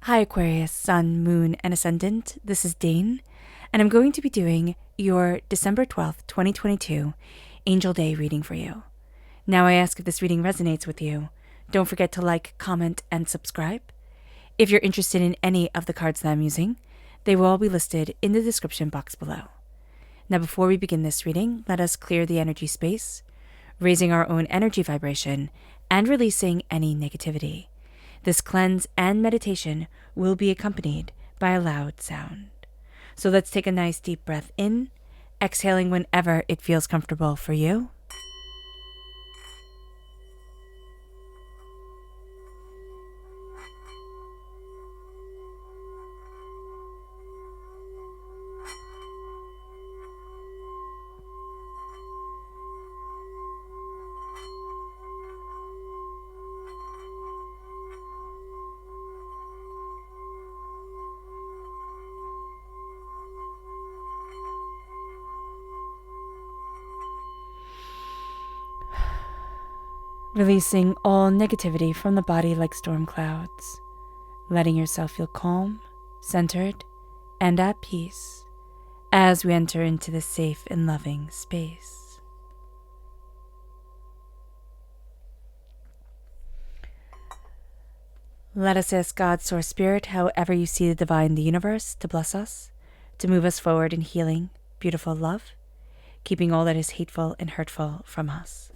Hi Aquarius, Sun, Moon, and Ascendant. This is Dane, and I'm going to be doing your December 12th, 2022 Angel Day reading for you. Now I ask if this reading resonates with you. Don't forget to like, comment, and subscribe. If you're interested in any of the cards that I'm using, they will all be listed in the description box below. Now before we begin this reading, let us clear the energy space, raising our own energy vibration and releasing any negativity. This cleanse and meditation will be accompanied by a loud sound. So let's take a nice deep breath in, exhaling whenever it feels comfortable for you. Releasing all negativity from the body like storm clouds, letting yourself feel calm, centered, and at peace as we enter into this safe and loving space. Let us ask God, Source Spirit, however you see the divine, the universe, to bless us, to move us forward in healing, beautiful love, keeping all that is hateful and hurtful from us.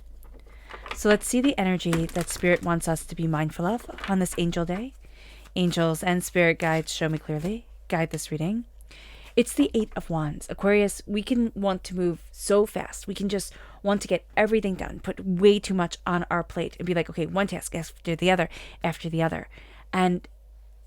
So let's see the energy that Spirit wants us to be mindful of on this Angel Day. Angels and Spirit guides, show me clearly. Guide this reading. It's the Eight of Wands. Aquarius, we can want to move so fast. We can just want to get everything done, put way too much on our plate and be like, okay, one task after the other, and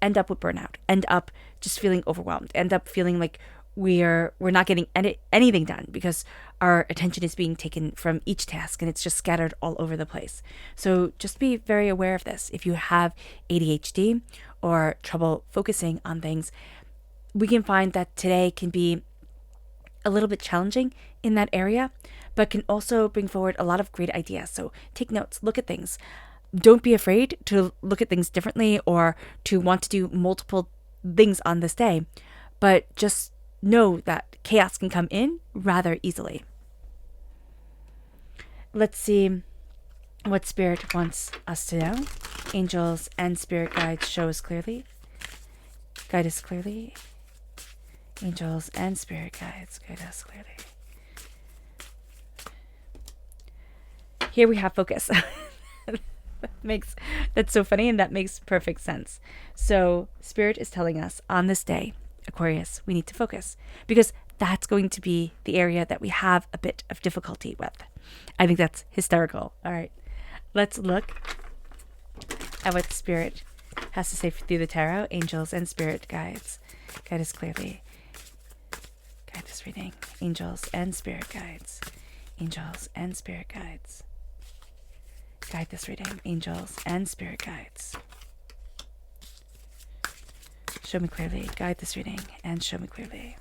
end up with burnout, end up just feeling overwhelmed, end up feeling like we're not getting anything done because our attention is being taken from each task and it's just scattered all over the place. So just be very aware of this. If you have ADHD or trouble focusing on things, we can find that today can be a little bit challenging in that area, but can also bring forward a lot of great ideas. So take notes, look at things. Don't be afraid to look at things differently or to want to do multiple things on this day, but just know that chaos can come in rather easily. Let's see what Spirit wants us to know. Angels and Spirit guides, show us clearly. Guide us clearly. Angels and Spirit guides, guide us clearly. Here we have focus. That's so funny, and that makes perfect sense. So Spirit is telling us on this day, Aquarius, we need to focus because that's going to be the area that we have a bit of difficulty with. I think that's hysterical. All right, let's look at what Spirit has to say through the tarot. Angels and Spirit guides, guide us clearly. Guide this reading. Angels and Spirit guides. Angels and Spirit guides. Guide this reading. Angels and Spirit guides. Show me clearly. Guide this reading and show me clearly.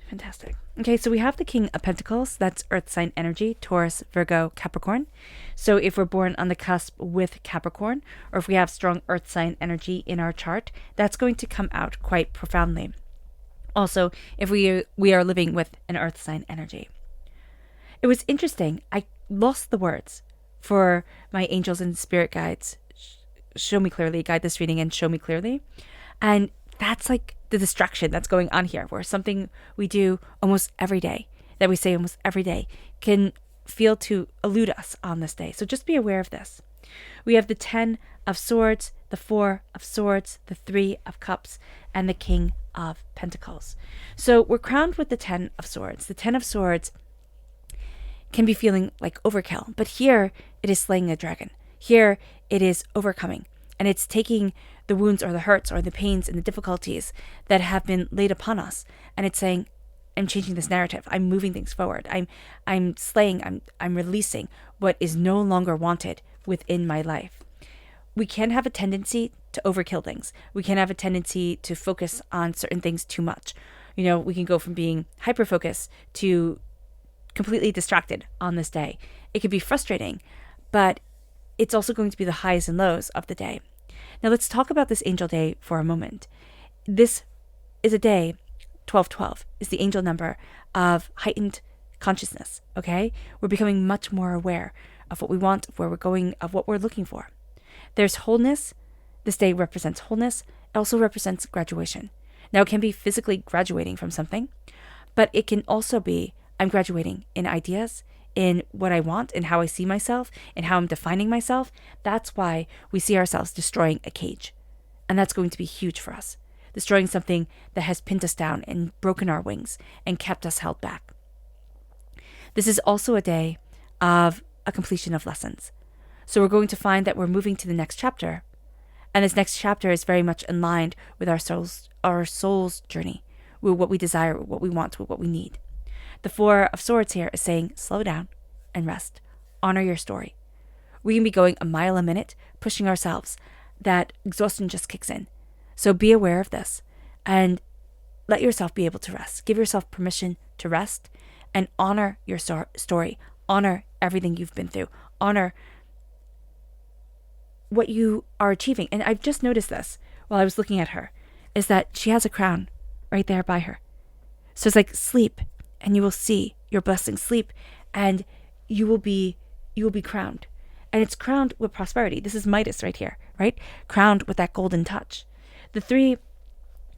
Fantastic. Okay, so we have the King of Pentacles. That's Earth sign energy, Taurus, Virgo, Capricorn. So if we're born on the cusp with Capricorn, or if we have strong Earth sign energy in our chart, that's going to come out quite profoundly. Also, if we are living with an Earth sign energy. It was interesting. I lost the words for my angels and spirit guides. Show me clearly, guide this reading and show me clearly. And that's like the distraction that's going on here, where something we do almost every day, that we say almost every day, can feel to elude us on this day. So just be aware of this. We have the 10 of Swords, the 4 of Swords, the 3 of Cups, and the King of Pentacles. So we're crowned with the 10 of Swords. The 10 of Swords can be feeling like overkill, but here it is slaying a dragon. Here it is overcoming, and it's taking the wounds or the hurts or the pains and the difficulties that have been laid upon us, and it's saying, I'm changing this narrative. I'm moving things forward. I'm slaying, I'm releasing what is no longer wanted within my life. We can have a tendency to overkill things. We can have a tendency to focus on certain things too much. You know, we can go from being hyper-focused to completely distracted on this day. It could be frustrating, but it's also going to be the highs and lows of the day. Now let's talk about this angel day for a moment. This is a day, 1212 is the angel number of heightened consciousness, okay? We're becoming much more aware of what we want, of where we're going, of what we're looking for. There's wholeness. This day represents wholeness. It also represents graduation. Now, it can be physically graduating from something, but it can also be I'm graduating in ideas, in what I want, in how I see myself, in how I'm defining myself. That's why we see ourselves destroying a cage. And that's going to be huge for us. Destroying something that has pinned us down and broken our wings and kept us held back. This is also a day of a completion of lessons. So we're going to find that we're moving to the next chapter. And this next chapter is very much in line with our soul's journey, with what we desire, with what we want, with what we need. The Four of Swords here is saying, slow down and rest. Honor your story. We can be going a mile a minute, pushing ourselves. That exhaustion just kicks in. So be aware of this and let yourself be able to rest. Give yourself permission to rest and honor your story. Honor everything you've been through. Honor what you are achieving. And I've just noticed this while I was looking at her, is that she has a crown right there by her. So it's like sleep and you will see your blessing. Sleep and you will be crowned. And it's crowned with prosperity. This is Midas right here, right? Crowned with that golden touch. The Three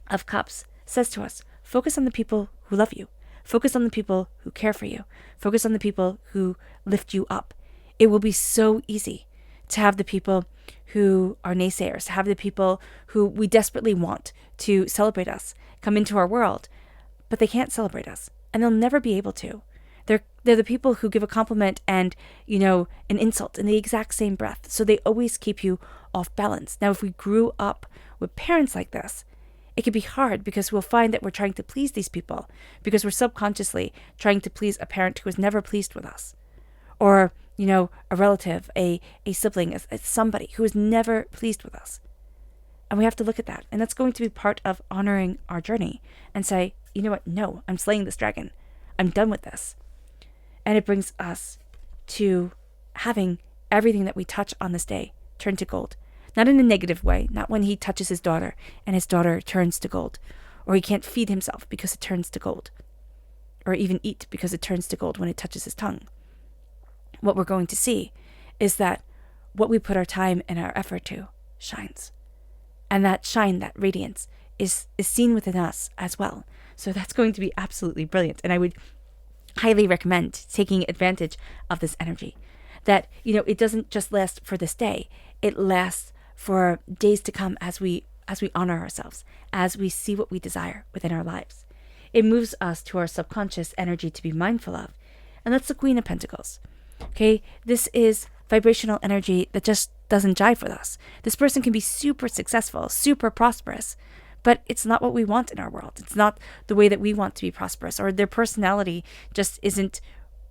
of Cups says to us, focus on the people who love you. Focus on the people who care for you. Focus on the people who lift you up. It will be so easy to have the people who are naysayers, to have the people who we desperately want to celebrate us come into our world, but they can't celebrate us, and they'll never be able to. They're the people who give a compliment and, an insult in the exact same breath. So they always keep you off balance. Now, if we grew up with parents like this, it could be hard because we'll find that we're trying to please these people because we're subconsciously trying to please a parent who is never pleased with us. Or, a relative, a sibling, a somebody who is never pleased with us. And we have to look at that. And that's going to be part of honoring our journey and say, you know what? No, I'm slaying this dragon. I'm done with this. And it brings us to having everything that we touch on this day turn to gold. Not in a negative way, not when he touches his daughter and his daughter turns to gold, or he can't feed himself because it turns to gold, or even eat because it turns to gold when it touches his tongue. What we're going to see is that what we put our time and our effort to shines. And that shine, that radiance, is seen within us as well. So that's going to be absolutely brilliant. And I would highly recommend taking advantage of this energy. That, it doesn't just last for this day. It lasts for days to come as we honor ourselves, as we see what we desire within our lives. It moves us to our subconscious energy to be mindful of. And that's the Queen of Pentacles. Okay, this is vibrational energy that just doesn't jive with us. This person can be super successful, super prosperous, but it's not what we want in our world. It's not the way that we want to be prosperous, or their personality just isn't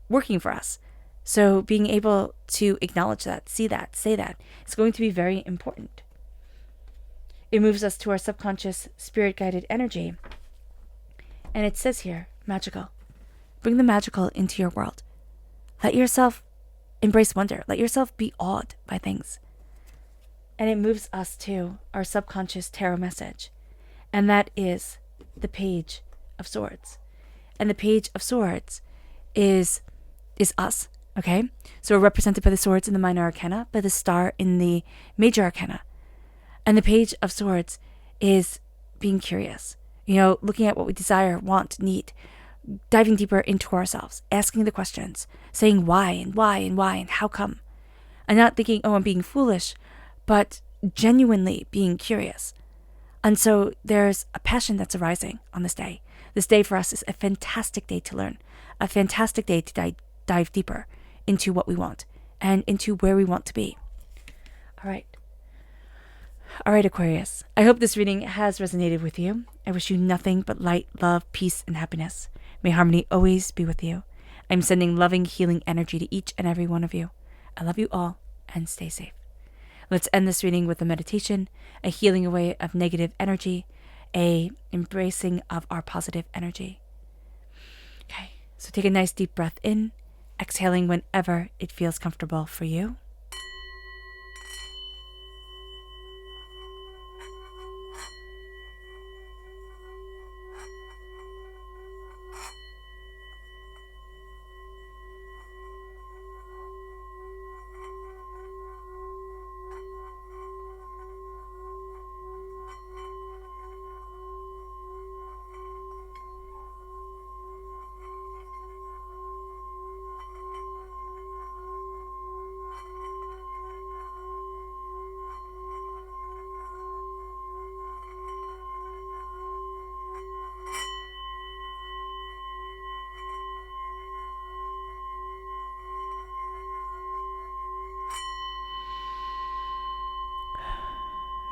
working for us. So being able to acknowledge that, see that, say that, is going to be very important. It moves us to our subconscious spirit-guided energy. And it says here, magical. Bring the magical into your world. Let yourself embrace wonder. Let yourself be awed by things. And it moves us to our subconscious tarot message. And that is the Page of Swords. And the Page of Swords is us, okay? So we're represented by the swords in the minor arcana, by the star in the major arcana. And the Page of Swords is being curious, looking at what we desire, want, need, diving deeper into ourselves, asking the questions, saying why and why and why and how come. And not thinking, I'm being foolish, but genuinely being curious. And so there's a passion that's arising on this day. This day for us is a fantastic day to learn, a fantastic day to dive deeper into what we want and into where we want to be. All right, Aquarius. I hope this reading has resonated with you. I wish you nothing but light, love, peace, and happiness. May harmony always be with you. I'm sending loving, healing energy to each and every one of you. I love you all, and stay safe. Let's end this reading with a meditation, a healing away of negative energy, a embracing of our positive energy. Okay, so take a nice deep breath in, exhaling whenever it feels comfortable for you.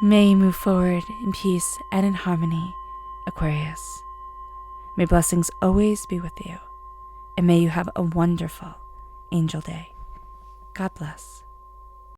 May you move forward in peace and in harmony, Aquarius. May blessings always be with you, and may you have a wonderful angel day. God bless.